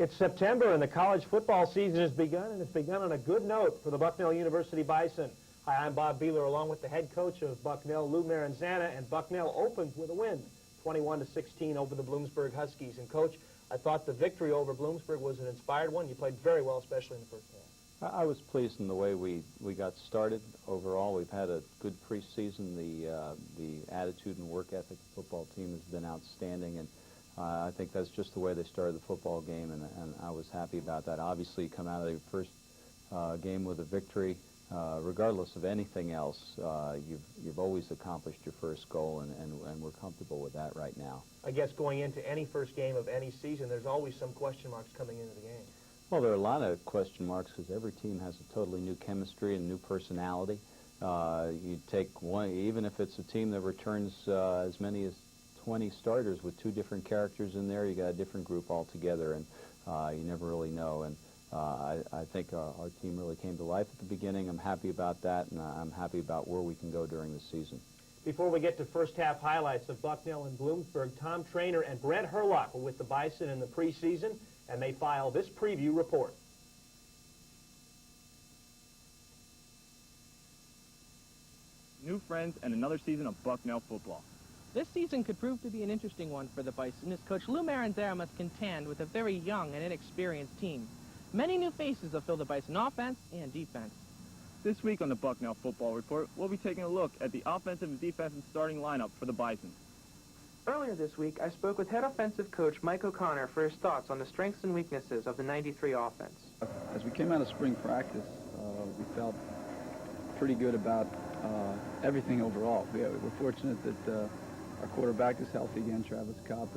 It's September and the college football season has begun, and it's begun on a good note for the Bucknell University Bison. Hi, I'm Bob Behler, along with the head coach of Bucknell, Lou Maranzana, and Bucknell opens with a win, 21-16 over the Bloomsberg Huskies. And Coach, I thought the victory over Bloomsberg was an inspired one. You played very well, especially in the first half. I was pleased in the way we got started. Overall, we've had a good preseason. The attitude and work ethic of the football team has been outstanding, and I think that's just the way they started the football game, and I was happy about that. Obviously, you come out of the first game with a victory. Regardless of anything else, you've always accomplished your first goal, and we're comfortable with that right now. I guess going into any first game of any season, there's always some question marks coming into the game. Well, there are a lot of question marks because every team has a totally new chemistry and new personality. You take one, even if it's a team that returns as many as 20 starters with two different characters in there, you got a different group altogether, and you never really know. And I think our team really came to life at the beginning. I'm happy about that, and I'm happy about where we can go during the season. Before we get to first half highlights of Bucknell and Bloomsberg, Tom Trainer and Brett Herlock were with the Bison in the preseason, and they file this preview report. New friends and another season of Bucknell football. This season could prove to be an interesting one for the Bison, as Coach Lou Maranzana must contend with a very young and inexperienced team. Many new faces will fill the Bison offense and defense. This week on the Bucknell Football Report, we'll be taking a look at the offensive and defensive starting lineup for the Bison. Earlier this week, I spoke with head offensive coach Mike O'Connor for his thoughts on the strengths and weaknesses of the 93 offense. As we came out of spring practice, we felt pretty good about everything overall. We're fortunate that our quarterback is healthy again. Travis Kopp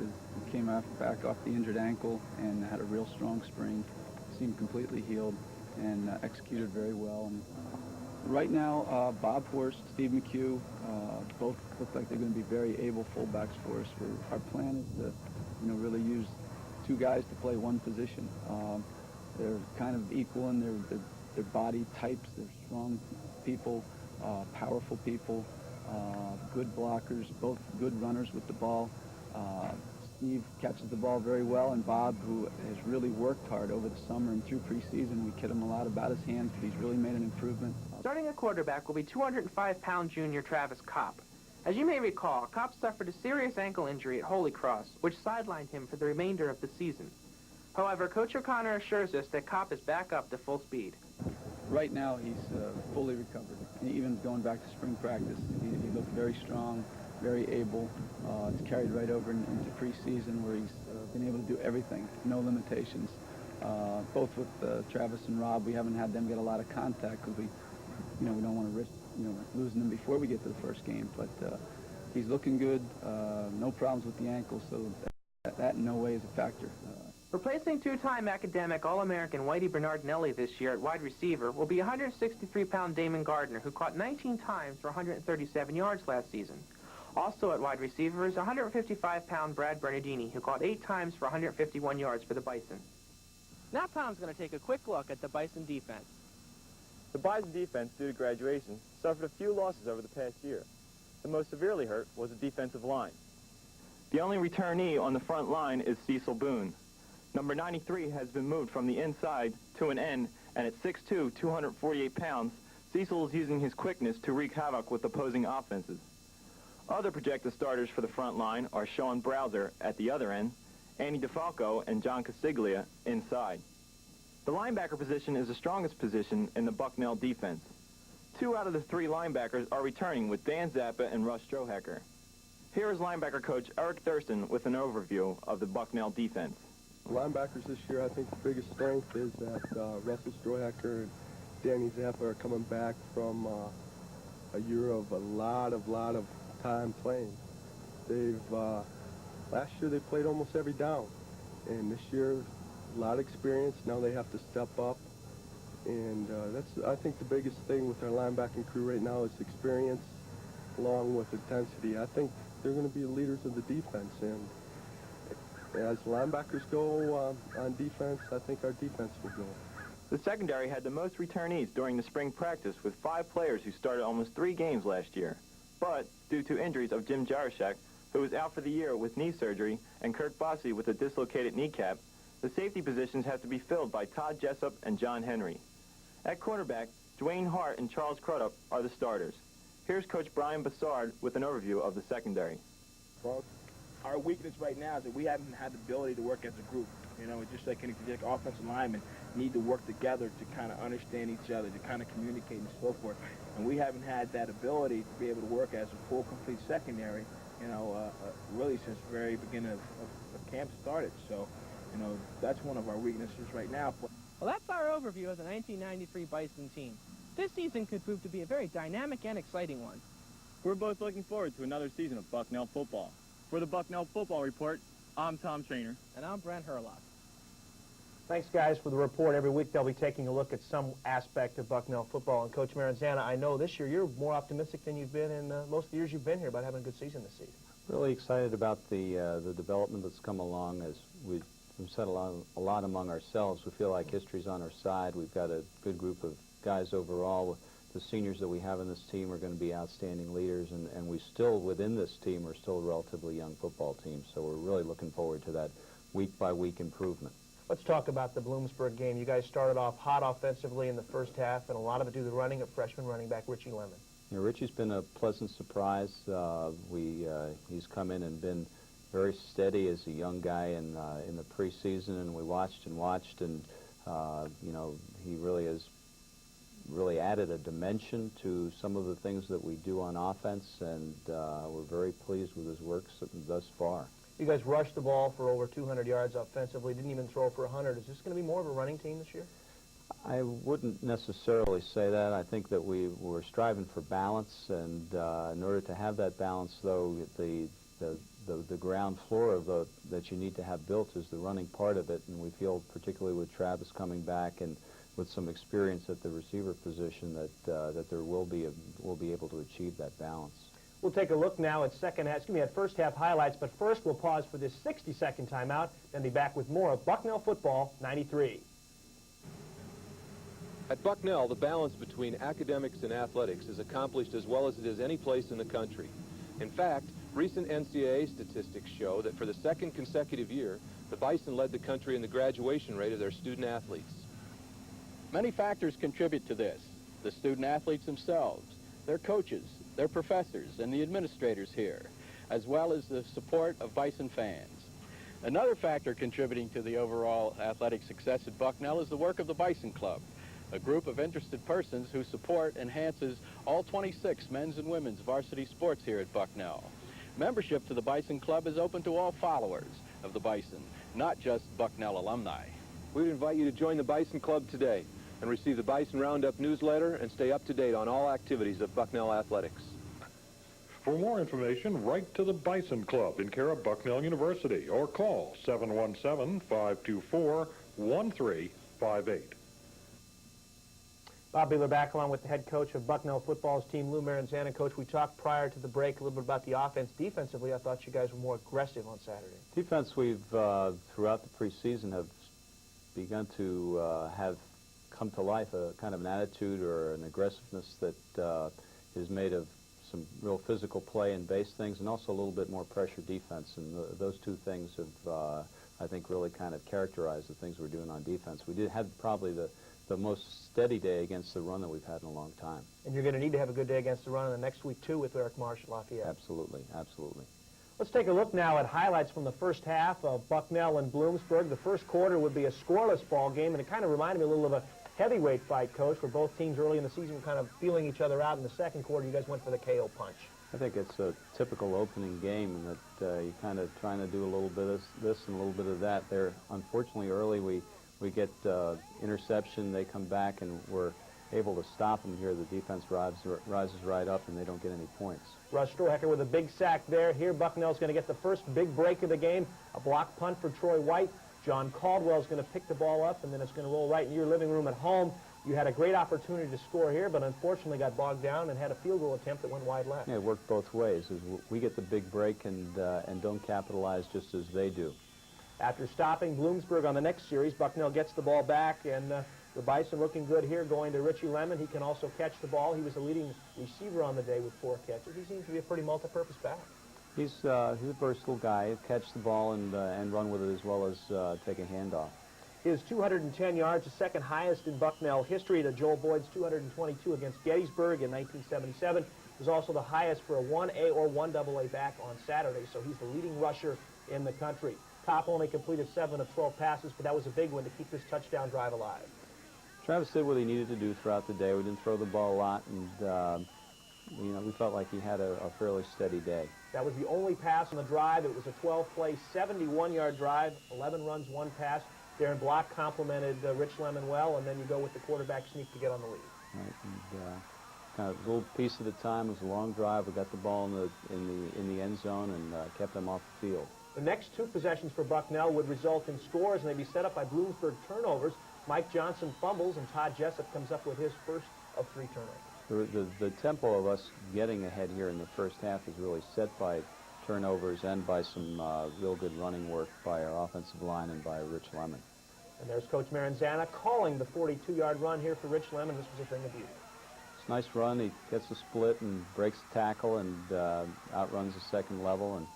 came back off the injured ankle and had a real strong spring. Seemed completely healed and executed very well. And right now, Bob Horst, Steve McHugh, both look like they're going to be very able fullbacks for us. Our plan is to, really use two guys to play one position. They're kind of equal in their body types. They're strong people, powerful people, good blockers, both good runners with the ball. Steve catches the ball very well, and Bob, who has really worked hard over the summer and through preseason, we kid him a lot about his hands, but he's really made an improvement. Starting at quarterback will be 205-pound junior Travis Kopp. As you may recall, Kopp suffered a serious ankle injury at Holy Cross, which sidelined him for the remainder of the season. However, Coach O'Connor assures us that Kopp is back up to full speed. Right now, he's fully recovered. Even going back to spring practice, he looked very strong, very able. It's carried right over into preseason, where he's been able to do everything, no limitations. Both with Travis and Rob, we haven't had them get a lot of contact because we don't want to risk losing them before we get to the first game. But he's looking good, no problems with the ankle, so that in no way is a factor. Replacing two-time academic All-American Whitey Bernardinelli this year at wide receiver will be 163-pound Damon Gardner, who caught 19 times for 137 yards last season. Also at wide receiver is 155-pound Brad Bernardini, who caught 8 times for 151 yards for the Bison. Now Tom's going to take a quick look at the Bison defense. The Bison defense, due to graduation, suffered a few losses over the past year. The most severely hurt was the defensive line. The only returnee on the front line is Cecil Boone. Number 93 has been moved from the inside to an end, and at 6'2", 248 pounds, Cecil is using his quickness to wreak havoc with opposing offenses. Other projected starters for the front line are Sean Browser at the other end, Andy DeFalco, and John Casiglia inside. The linebacker position is the strongest position in the Bucknell defense. 2 out of the 3 linebackers are returning, with Dan Zappa and Russ Strohacker. Here is linebacker coach Eric Thurston with an overview of the Bucknell defense. Linebackers this year, I think the biggest strength is that Russell Strohacker and Danny Zappa are coming back from a year of a lot of time playing. They've last year they played almost every down, and this year a lot of experience. Now they have to step up, and that's I think the biggest thing with our linebacking crew right now is experience, along with intensity. I think they're going to be the leaders of the defense, and as linebackers go on defense, I think our defense will go. The secondary had the most returnees during the spring practice, with 5 players who started almost 3 games last year. But due to injuries of Jim Jarashek, who was out for the year with knee surgery, and Kirk Bossy with a dislocated kneecap, The safety positions have to be filled by Todd Jessup and John Henry. At quarterback, Dwayne Hart and Charles Crudup are the starters. Here's Coach Brian Bassard with an overview of the secondary. Well, our weakness right now is that we haven't had the ability to work as a group. You know, it's just like any offensive linemen need to work together to kind of understand each other, to kind of communicate and so forth. And we haven't had that ability to be able to work as a full, complete secondary, you know, really since the very beginning of camp started. So, you know, that's one of our weaknesses right now. Well, that's our overview of the 1993 Bison team. This season could prove to be a very dynamic and exciting one. We're both looking forward to another season of Bucknell football. For the Bucknell Football Report, I'm Tom Trainer. And I'm Brent Herlock. Thanks, guys, for the report. Every week they'll be taking a look at some aspect of Bucknell football. And Coach Maranzana, I know this year you're more optimistic than you've been in most of the years you've been here about having a good season this season. Really excited about the development that's come along. As we've said a lot among ourselves, we feel like history's on our side. We've got a good group of guys overall. The seniors that we have in this team are going to be outstanding leaders, and we still, within this team, are still a relatively young football team. So we're really looking forward to that week-by-week improvement. Let's talk about the Bloomsberg game. You guys started off hot offensively in the first half, and a lot of it due to the running of freshman running back Richie Lemon. Yeah, Richie's been a pleasant surprise. He's come in and been very steady as a young guy in the preseason, and we watched, and you know, he really has added a dimension to some of the things that we do on offense, and we're very pleased with his work thus far. You guys rushed the ball for over 200 yards offensively, didn't even throw for 100. Is this going to be more of a running team this year? I wouldn't necessarily say that. I think that we're striving for balance, and in order to have that balance, though, the ground floor of that you need to have built is the running part of it, and we feel, particularly with Travis coming back and with some experience at the receiver position, that we'll be able to achieve that balance. We'll take a look now at first half highlights, but first we'll pause for this 60-second timeout, then be back with more of Bucknell Football 93. At Bucknell, the balance between academics and athletics is accomplished as well as it is any place in the country. In fact, recent NCAA statistics show that for the second consecutive year, the Bison led the country in the graduation rate of their student athletes. Many factors contribute to this. The student athletes themselves, their coaches, their professors, and the administrators here, as well as the support of Bison fans. Another factor contributing to the overall athletic success at Bucknell is the work of the Bison Club, a group of interested persons whose support enhances all 26 men's and women's varsity sports here at Bucknell. Membership to the Bison Club is open to all followers of the Bison, not just Bucknell alumni. We invite you to join the Bison Club today and receive the Bison Roundup newsletter and stay up to date on all activities of Bucknell athletics. For more information, write to the Bison Club in care of Bucknell University or call 717-524-1358. Bob Behler back along with the head coach of Bucknell football's team, Lou Maranzana. Coach, we talked prior to the break a little bit about the offense. Defensively, I thought you guys were more aggressive on Saturday. Defense, we've, throughout the preseason, have begun to have come to life a kind of an attitude or an aggressiveness that is made of some real physical play and base things, and also a little bit more pressure defense. And those two things have, I think, really kind of characterized the things we're doing on defense. We had probably the most steady day against the run that we've had in a long time. And you're going to need to have a good day against the run in the next week, too, with Eric Marsh at Lafayette. Absolutely, absolutely. Let's take a look now at highlights from the first half of Bucknell and Bloomsberg. The first quarter would be a scoreless ball game, and it kind of reminded me a little of a heavyweight fight, Coach, where both teams early in the season were kind of feeling each other out. In the second quarter, you guys went for the KO punch. I think it's a typical opening game, and that you're kind of trying to do a little bit of this and a little bit of that. There, unfortunately, early we get interception. They come back, and we're able to stop them here. The defense rises right up, and they don't get any points. Russ Strohacker with a big sack there. Here, Bucknell's going to get the first big break of the game. A block punt for Troy White. John Caldwell's going to pick the ball up, and then it's going to roll right in your living room at home. You had a great opportunity to score here, but unfortunately got bogged down and had a field goal attempt that went wide left. Yeah, it worked both ways. We get the big break and don't capitalize just as they do. After stopping Bloomsberg on the next series, Bucknell gets the ball back, and the Bison looking good here, going to Richie Lemon. He can also catch the ball. He was the leading receiver on the day with 4 catches. He seems to be a pretty multi-purpose back. He's a versatile guy. He'll catch the ball and run with it as well as take a handoff. His 210 yards, the second highest in Bucknell history to Joel Boyd's 222 against Gettysburg in 1977. It was also the highest for a 1A or 1AA back on Saturday, so he's the leading rusher in the country. Kopp only completed 7 of 12 passes, but that was a big one to keep this touchdown drive alive. Travis did what he needed to do throughout the day. We didn't throw the ball a lot, and we felt like he had a fairly steady day. That was the only pass on the drive. It was a 12-play, 71-yard drive, 11 runs, 1 pass. Darren Block complimented Rich Lemon well, and then you go with the quarterback sneak to get on the lead. Right, and kind of a little piece at a time. It was a long drive. We got the ball in the end zone and kept them off the field. The next 2 possessions for Bucknell would result in scores, and they'd be set up by Bloomsberg turnovers. Mike Johnson fumbles, and Todd Jessup comes up with his first of 3 turnovers. The tempo of us getting ahead here in the first half is really set by turnovers and by some real good running work by our offensive line and by Rich Lemon. And there's Coach Maranzana calling the 42-yard run here for Rich Lemon. This was a thing of beauty. It's a nice run. He gets the split and breaks the tackle and outruns the second level, and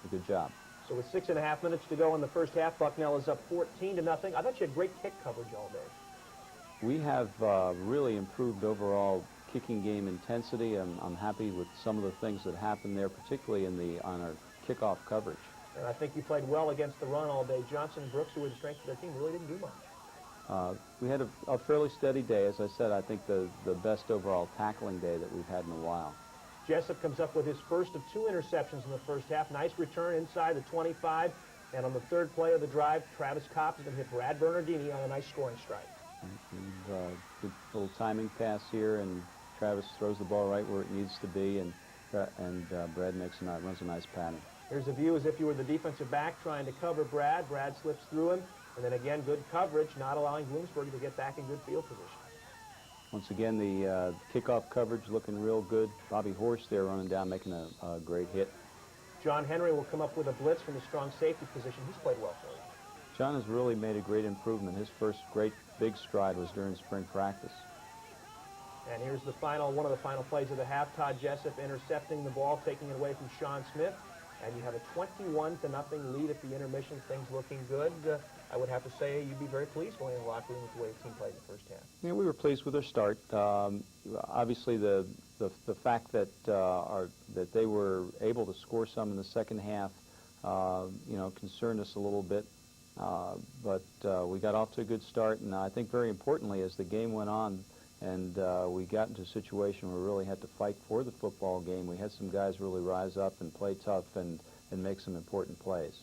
a good job. So with 6.5 minutes to go in the first half, Bucknell is up 14-0. I thought you had great kick coverage all day. We have really improved overall kicking game intensity. I'm happy with some of the things that happened there, particularly on our kickoff coverage. And I think you played well against the run all day. Johnson and Brooks, who were the strength of their team, really didn't do much. We had a fairly steady day. As I said, I think the best overall tackling day that we've had in a while. Jessup comes up with his first of 2 interceptions in the first half. Nice return inside the 25. And on the 3rd play of the drive, Travis Kopp is going to hit Brad Bernardini on a nice scoring strike. And, good little timing pass here, and Travis throws the ball right where it needs to be, and Brad runs a nice pattern. Here's a view as if you were the defensive back trying to cover Brad. Brad slips through him, and then again, good coverage, not allowing Bloomsberg to get back in good field position. Once again, the kickoff coverage looking real good. Bobby Horst there running down, making a great hit. John Henry will come up with a blitz from the strong safety position. He's played well for you. John has really made a great improvement. His first great big stride was during spring practice. And here's the one of the final plays of the half. Todd Jessup intercepting the ball, taking it away from Sean Smith. And you have a 21-0 lead at the intermission. Things looking good. I would have to say you'd be very pleased going in the locker room with the way the team played in the first half. Yeah, we were pleased with their start. Obviously, the fact that that they were able to score some in the second half, concerned us a little bit. But we got off to a good start, and I think very importantly, as the game went on, and we got into a situation where we really had to fight for the football game. We had some guys really rise up and play tough and make some important plays.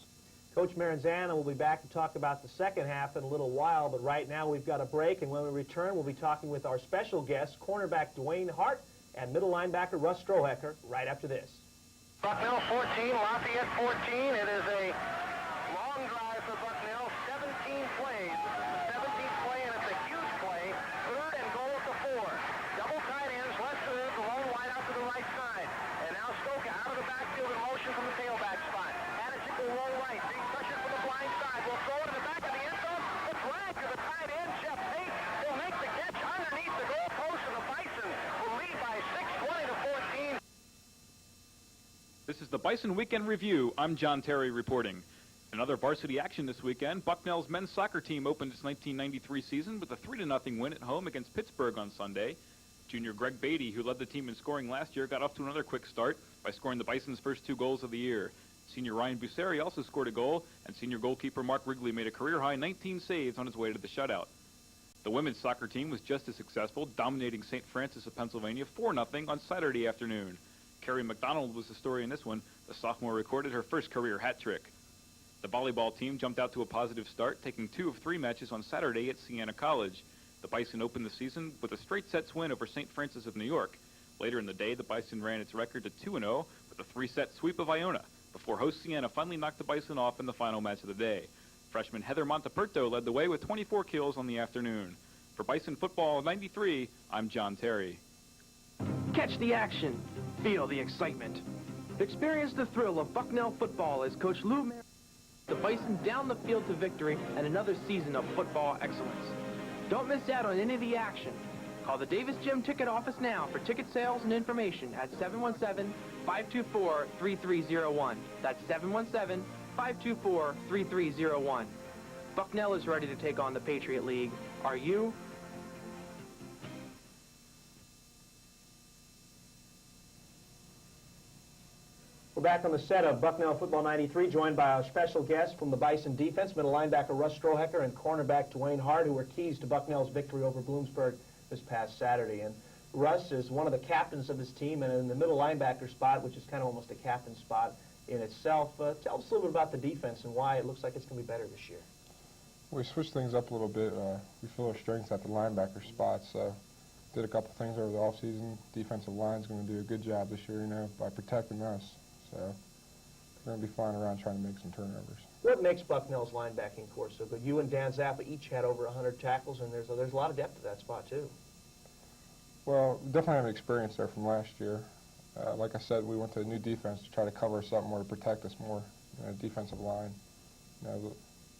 Coach Maranzana will be back to talk about the second half in a little while, but right now we've got a break, and when we return, we'll be talking with our special guest, cornerback Dwayne Hart, and middle linebacker Russ Strohecker, right after this. Bucknell 14, Lafayette 14. It is a long drive for Bucknell, 17 plays. This is the 17th play, and it's a huge play. 3rd and goal at the 4. Double tight ends, left third, the lone wide out to the right side. And now Stoka out of the backfield in motion from the tailback spot. Hadachik will roll right, being pressured from the blind side. Will throw it in the back of the end zone. The flag to the tight end, Jeff Tate, will make the catch underneath the goal post, and the Bison will lead by 6, 20-14. This is the Bison Weekend Review. I'm John Terry reporting. Another varsity action this weekend. Bucknell's men's soccer team opened its 1993 season with a 3-0 win at home against Pittsburgh on Sunday. Junior Greg Beatty, who led the team in scoring last year, got off to another quick start by scoring the Bison's first 2 goals of the year. Senior Ryan Busseri also scored a goal, and senior goalkeeper Mark Wrigley made a career-high 19 saves on his way to the shutout. The women's soccer team was just as successful, dominating St. Francis of Pennsylvania 4-0 on Saturday afternoon. Carrie McDonald was the story in this one. The sophomore recorded her first career hat trick. The volleyball team jumped out to a positive start, taking 2 of 3 matches on Saturday at Siena College. The Bison opened the season with a straight sets win over St. Francis of New York. Later in the day, the Bison ran its record to 2-0 with a 3-set sweep of Iona, before host Siena finally knocked the Bison off in the final match of the day. Freshman Heather Monteperto led the way with 24 kills on the afternoon. For Bison Football 93, I'm John Terry. Catch the action. Feel the excitement. Experience the thrill of Bucknell football as Coach Lou Mer the Bison down the field to victory and another season of football excellence. Don't miss out on any of the action. Call the Davis Gym ticket office now for ticket sales and information at 717-524-3301. That's 717-524-3301. Bucknell is ready to take on the Patriot League. Are you? We're back on the set of Bucknell Football 93, joined by our special guests from the Bison defense, middle linebacker Russ Strohecker and cornerback Dwayne Hart, who were keys to Bucknell's victory over Bloomsberg this past Saturday. And Russ is one of the captains of this team, and in the middle linebacker spot, which is kind of almost a captain spot in itself. Tell us a little bit about the defense and why it looks like it's going to be better this year. We switched things up a little bit. We feel our strengths at the linebacker spot, so did a couple things over the offseason. Defensive line's going to do a good job this year, by protecting us. So we're going to be flying around trying to make some turnovers. What makes Bucknell's linebacking corps so good? You and Dan Zappa each had over 100 tackles, and there's a lot of depth at that spot, too. Well, we definitely have experience there from last year. Like I said, we went to a new defense to try to cover us up more, to protect us more. Defensive line,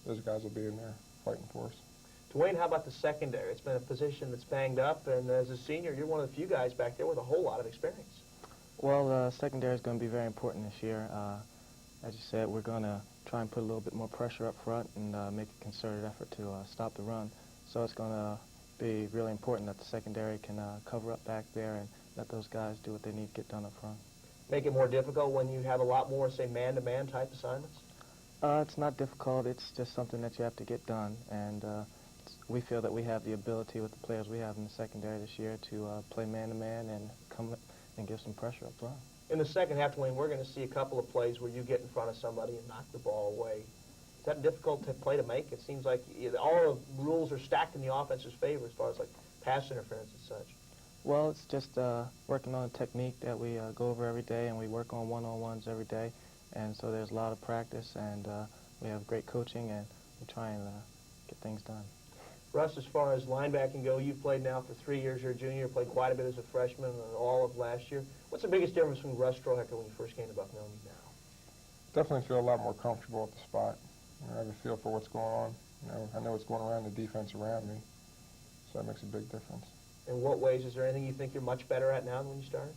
those guys will be in there fighting for us. Dwayne, how about the secondary? It's been a position that's banged up, and as a senior, you're one of the few guys back there with a whole lot of experience. Well, secondary is going to be very important this year. As you said, we're going to try and put a little bit more pressure up front and make a concerted effort to stop the run. So it's going to be really important that the secondary can cover up back there and let those guys do what they need to get done up front. Make it more difficult when you have a lot more, say, man-to-man type assignments? It's not difficult. It's just something that you have to get done. And we feel that we have the ability with the players we have in the secondary this year to play man-to-man and come and give some pressure up front. In the second half, Dwayne, we're going to see a couple of plays where you get in front of somebody and knock the ball away. Is that a difficult play to make? It seems like all the rules are stacked in the offense's favor as far as like pass interference and such. Well, it's just working on a technique that we go over every day, and we work on one-on-ones every day. And so there's a lot of practice, and we have great coaching, and we try and get things done. Russ, as far as linebacking go, you've played now for 3 years. You're a junior, played quite a bit as a freshman and all of last year. What's the biggest difference between Russ Strohecker when you first came to Bucknell and now? Definitely feel a lot more comfortable at the spot. I have a feel for what's going on. I know what's going around the defense around me, so that makes a big difference. In what ways? Is there anything you think you're much better at now than when you started?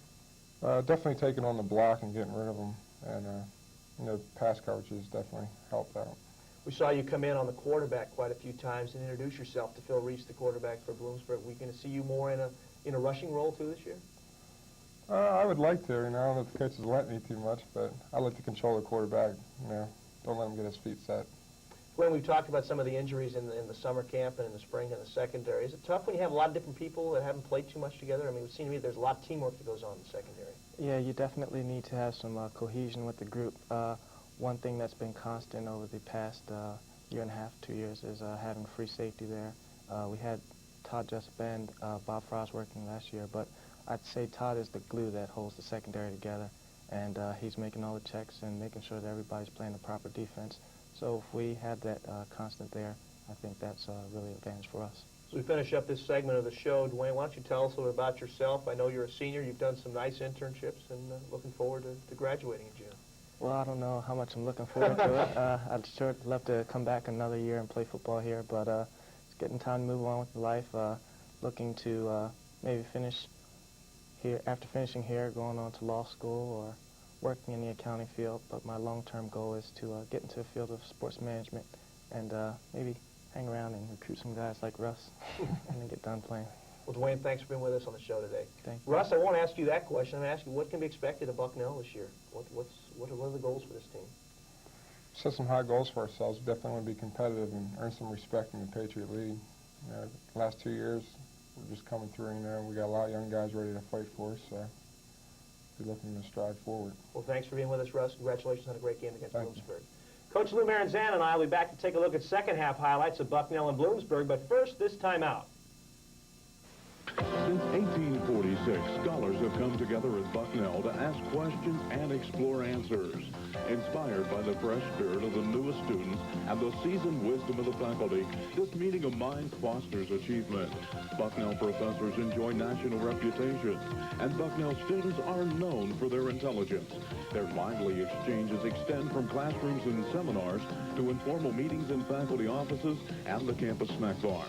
Definitely taking on the block and getting rid of them, and pass coverage has definitely helped out. We saw you come in on the quarterback quite a few times and introduce yourself to Phil Reese, the quarterback for Bloomsberg. We're going to see you more in a rushing role too this year? I would like to. I don't know if the coaches let me too much, but I like to control the quarterback. Don't let him get his feet set. When we've talked about some of the injuries in the summer camp and in the spring in the secondary, is it tough when you have a lot of different people that haven't played too much together? I mean, it would seem to me there's a lot of teamwork that goes on in the secondary. Yeah, you definitely need to have some cohesion with the group. One thing that's been constant over the past year and a half, 2 years, is having free safety there. We had Todd Jessup and Bob Frost working last year, but I'd say Todd is the glue that holds the secondary together, and he's making all the checks and making sure that everybody's playing the proper defense. So if we have that constant there, I think that's really an advantage for us. So we finish up this segment of the show. Dwayne, why don't you tell us a little about yourself? I know you're a senior. You've done some nice internships, and looking forward to graduating in June. Well, I don't know how much I'm looking forward to it. I'd sure love to come back another year and play football here, but it's getting time to move on with life. Looking to maybe finish here, after finishing here, going on to law school or working in the accounting field. But my long-term goal is to get into the field of sports management and maybe hang around and recruit some guys like Russ and then get done playing. Well, Dwayne, thanks for being with us on the show today. Thank you. Russ, I won't ask you that question. I'm going to ask you what can be expected of Bucknell this year? What are the goals for this team? Set some high goals for ourselves. We definitely want to be competitive and earn some respect in the Patriot League. The last 2 years, we're just coming through. We got a lot of young guys ready to fight for us, so we're looking to stride forward. Well, thanks for being with us, Russ. Congratulations on a great game against Bloomsberg. Coach Lou Maranzano and I will be back to take a look at second half highlights of Bucknell and Bloomsberg, but first, this timeout. Since 1846, scholars have come together at Bucknell to ask questions and explore answers. Inspired by the fresh spirit of the newest students and the seasoned wisdom of the faculty, this meeting of minds fosters achievement. Bucknell professors enjoy national reputation, and Bucknell students are known for their intelligence. Their lively exchanges extend from classrooms and seminars to informal meetings in faculty offices and the campus snack bar.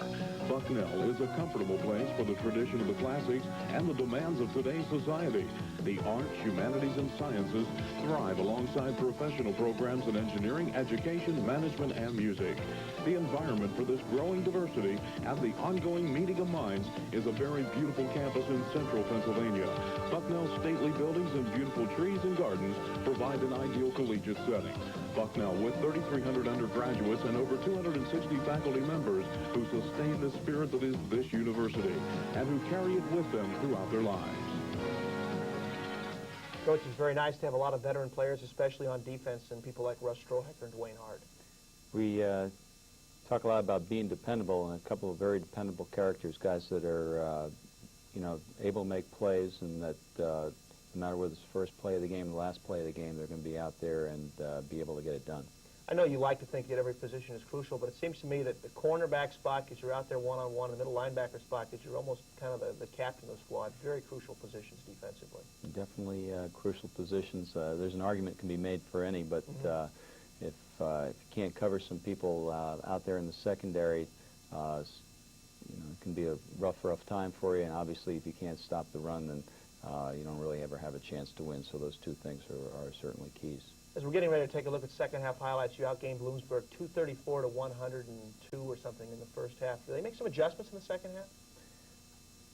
Bucknell is a comfortable place for the tradition of the classics and the demands of today's society. The arts, humanities, and sciences thrive alongside professional programs in engineering, education, management, and music. The environment for this growing diversity and the ongoing meeting of minds is a very beautiful campus in central Pennsylvania. Bucknell's stately buildings and beautiful trees and gardens provide an ideal collegiate setting. Bucknell, with 3,300 undergraduates and over 260 faculty members who sustain the spirit that is this university and who carry it with them throughout their lives. Coach, it's very nice to have a lot of veteran players, especially on defense, and people like Russ Strohacker and Dwayne Hart. We talk a lot about being dependable, and a couple of very dependable characters, guys that are, you know, able to make plays, and that no matter whether it's the first play of the game, the last play of the game, they're going to be out there and be able to get it done. I know you like to think that every position is crucial, but it seems to me that the cornerback spot, because you're out there one-on-one, the middle linebacker spot, because you're almost kind of the captain of the squad. Very crucial positions defensively. Definitely crucial positions. There's an argument can be made for any, but if you can't cover some people out there in the secondary, you know, it can be a rough time for you. And obviously, if you can't stop the run, then you don't really ever have a chance to win. So those two things are certainly keys. As we're getting ready to take a look at second half highlights, you outgained Bloomsberg 234 to 102 or something in the first half. Did they make some adjustments in the second half?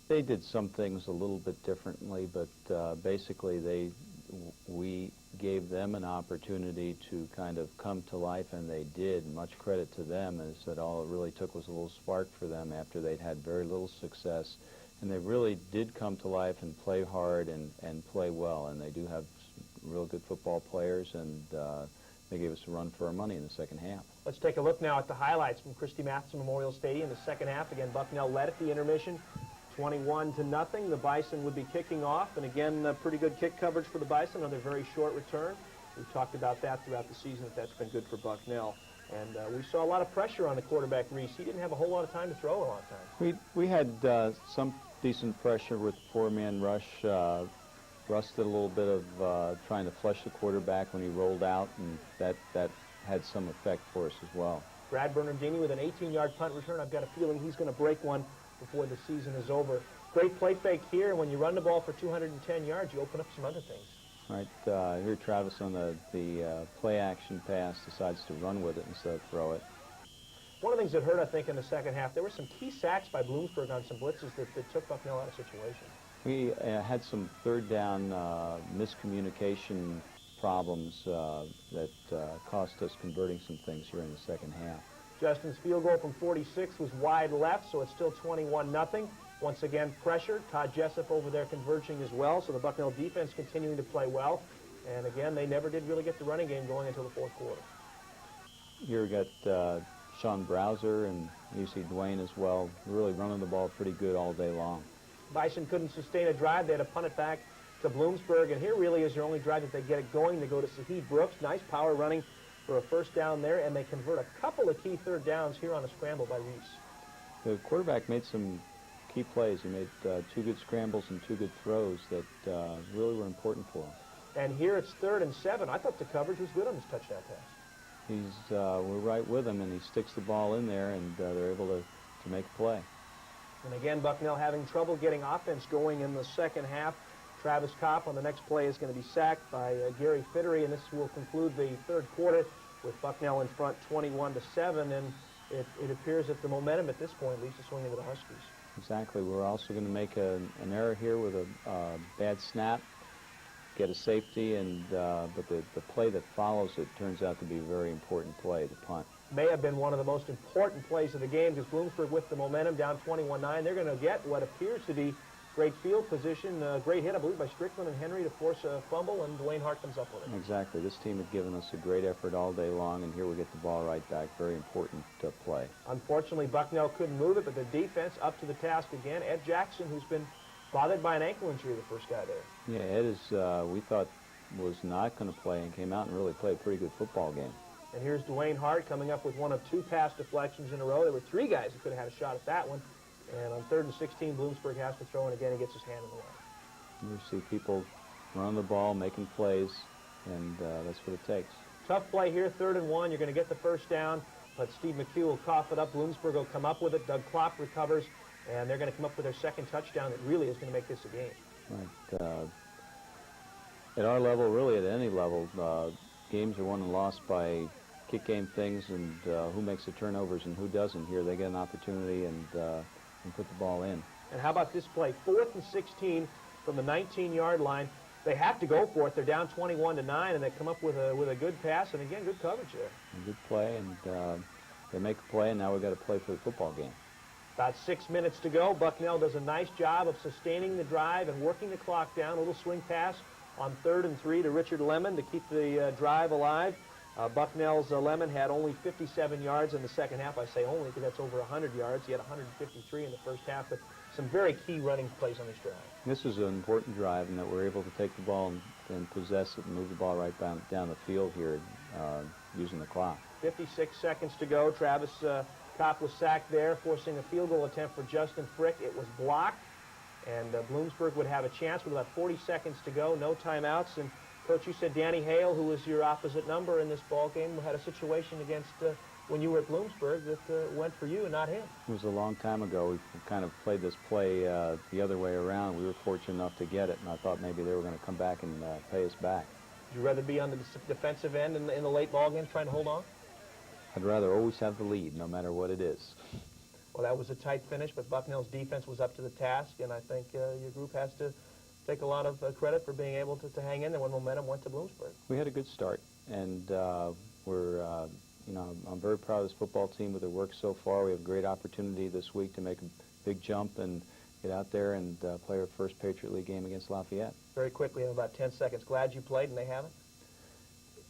They did some things a little bit differently, but basically we gave them an opportunity to kind of come to life, and they did. Much credit to them, as that all it really took was a little spark for them after they'd had very little success. And they really did come to life and play hard and play well, and they do have real good football players, and they gave us a run for our money in the second half. Let's take a look now at the highlights from Christy Matheson Memorial Stadium. The second half, again, Bucknell led at the intermission, 21-0. The Bison would be kicking off, and again, pretty good kick coverage for the Bison, another very short return. We've talked about that throughout the season, that's been good for Bucknell. And we saw a lot of pressure on the quarterback, Reese. He didn't have a whole lot of time to throw a lot of times. We had some decent pressure with the four-man rush. Russ did a little bit of trying to flush the quarterback when he rolled out, and that had some effect for us as well. Brad Bernardini with an 18-yard punt return. I've got a feeling he's going to break one before the season is over. Great play fake here, and when you run the ball for 210 yards, you open up some other things. Right, here Travis on the play-action pass decides to run with it instead of throw it. One of the things that hurt, I think, in the second half, there were some key sacks by Bloomsberg on some blitzes that took Bucknell out of situation. We had some third down miscommunication problems that cost us converting some things here in the second half. Justin's field goal from 46 was wide left, so it's still 21-0. Once again, pressure. Todd Jessup over there converging as well, so the Bucknell defense continuing to play well. And again, they never did really get the running game going until the fourth quarter. Here we got Sean Browser, and you see Dwayne as well, really running the ball pretty good all day long. Bison couldn't sustain a drive. They had to punt it back to Bloomsberg, and here really is their only drive that they get it going. They go to Saheed Brooks. Nice power running for a first down there, and they convert a couple of key third downs here on a scramble by Reese. The quarterback made some key plays. He made 2 good scrambles and 2 good throws that really were important for him. And here it's 3rd and 7. I thought the coverage was good on this touchdown pass. We're right with him, and he sticks the ball in there, and they're able to make a play. And again, Bucknell having trouble getting offense going in the second half. Travis Kopp on the next play is going to be sacked by Gary Fittery, and this will conclude the third quarter with Bucknell in front 21-7, and it appears that the momentum at this point leads to swinging to the Huskies. Exactly. We're also going to make an error here with a bad snap, get a safety, and but the play that follows it turns out to be a very important play, the punt. May have been one of the most important plays of the game because Bloomsberg with the momentum down 21-9. They're going to get what appears to be great field position, great hit, I believe, by Strickland and Henry to force a fumble, and Dwayne Hart comes up with it. Exactly. This team had given us a great effort all day long, and here we get the ball right back. Very important play. Unfortunately, Bucknell couldn't move it, but the defense up to the task again. Ed Jackson, who's been bothered by an ankle injury, the first guy there. Yeah, Ed is, we thought, was not going to play and came out and really played a pretty good football game. And here's Dwayne Hart coming up with one of 2 pass deflections in a row. There were 3 guys that could have had a shot at that one. And on 3rd and 16, Bloomsberg has to throw, and again, he gets his hand in the way. You see people running the ball, making plays, and that's what it takes. Tough play here, 3rd and 1. You're going to get the first down. but Steve McHugh will cough it up. Bloomsberg will come up with it. Doug Klopp recovers, and they're going to come up with their second touchdown that really is going to make this a game. Right. At our level, really at any level, games are won and lost by kick game things and who makes the turnovers and who doesn't. Here they get an opportunity and put the ball in. And how about this play? 4th and 16 from the 19-yard line. They have to go for it. They're down 21-9, and they come up with a good pass, and again, good coverage there. A good play, and they make a play, and now we've got to play for the football game. About 6 minutes to go. Bucknell does a nice job of sustaining the drive and working the clock down. A little swing pass on 3rd and 3 to Richard Lemon to keep the drive alive. Bucknell's Lemon had only 57 yards in the second half. I say only because that's over 100 yards. He had 153 in the first half, but some very key running plays on this drive. This is an important drive in that we're able to take the ball and possess it and move the ball right down the field here using the clock. 56 seconds to go. Travis Kopp was sacked there, forcing a field goal attempt for Justin Frick. It was blocked, and Bloomsberg would have a chance with about 40 seconds to go, no timeouts. And Coach, you said Danny Hale, who was your opposite number in this ball game, had a situation against when you were at Bloomsburg that went for you and not him. It was a long time ago. We kind of played this play the other way around. We were fortunate enough to get it, and I thought maybe they were going to come back and pay us back. Would you rather be on the defensive end in the late ball games trying to hold on? I'd rather always have the lead, no matter what it is. Well, that was a tight finish, but Bucknell's defense was up to the task, and I think your group has to take a lot of credit for being able to hang in there when momentum went to Bloomsburg. We had a good start, and I'm very proud of this football team with their work so far. We have a great opportunity this week to make a big jump and get out there and play our first Patriot League game against Lafayette. Very quickly, in about 10 seconds. Glad you played and they haven't?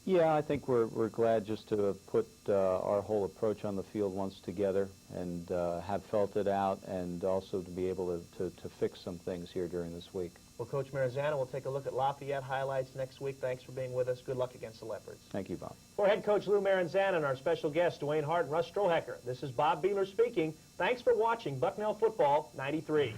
Yeah, I think we're glad just to put our whole approach on the field once together and have felt it out, and also to be able to fix some things here during this week. Well, Coach Marizano will take a look at Lafayette highlights next week. Thanks for being with us. Good luck against the Leopards. Thank you, Bob. For head coach Lou Maranzana and our special guests, Dwayne Hart and Russ Strohecker, this is Bob Behler speaking. Thanks for watching Bucknell Football 93.